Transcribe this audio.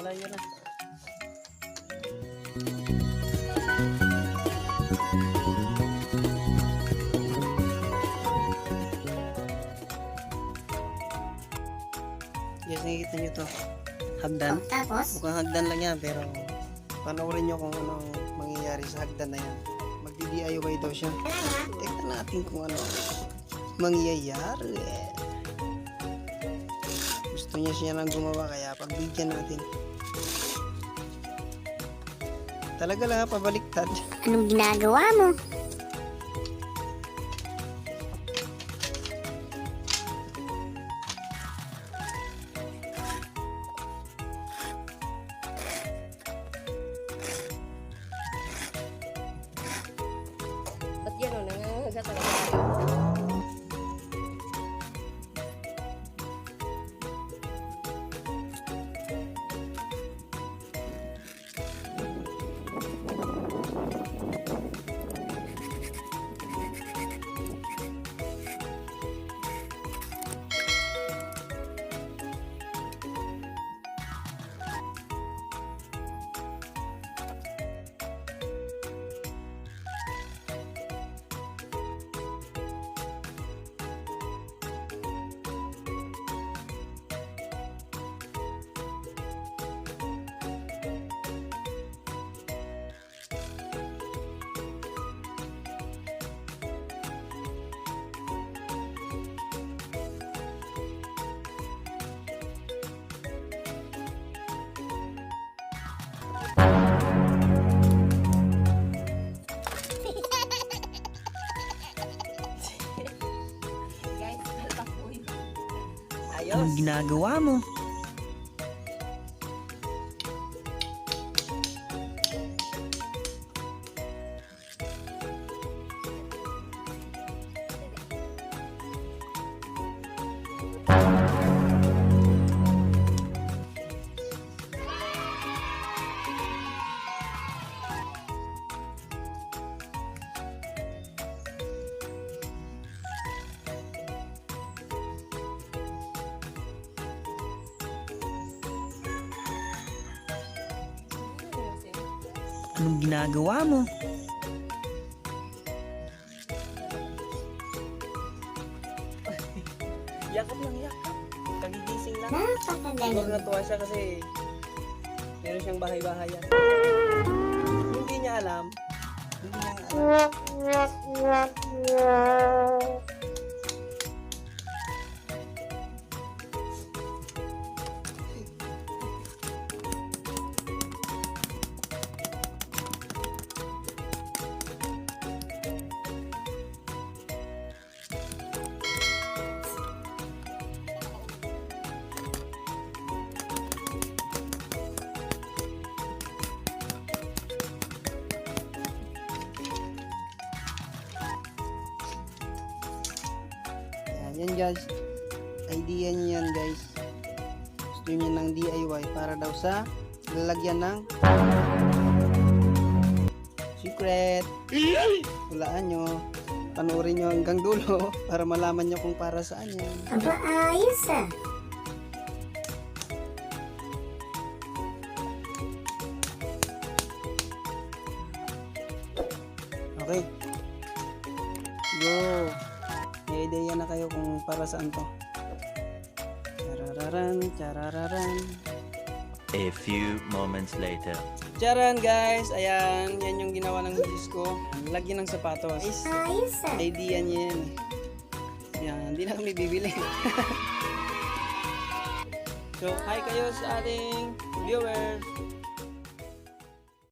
Malayo na. Guys, nakikita nyo to. Hagdan. Tapos, Mukhang hagdan lang yan, pero panoorin nyo kung anong mangyayari sa hagdan na yan. Magdi-DIY daw siya. Tignan natin kung ano mangyayari. Gusto niya siya lang gumawa, kaya pagbigyan natin. Talaga lang pabaliktad. anong ginagawa mo? Ba't yan o? Nangangagat ako. Guys, natapoy. Ayos. Anong ginagawa mo? Anong ginagawa mo? Yakap lang, yakap. Kagigising lang. Huwag Napakagaling. natuwa siya kasi meron siyang bahay-bahayan. Hindi niya alam. Hindi niya alam. Yan guys, idea niya yan guys. Gusto niya ng DIY para daw sa lalagyan ng secret. Hulaan nyo, panoorin nyo hanggang dulo para malaman nyo kung para saan yan. Aba, ayos ah. Okay, go. May idea na kayo kung para saan to. Charararan, charararan. A few moments later. Charan guys, ayan, yan yung ginawa ng misis ko. Lagyan ng sapatos. Ayos ah. Idea niya yan. Yan, hindi na kami bibili. So, hi kayo sa ating viewers.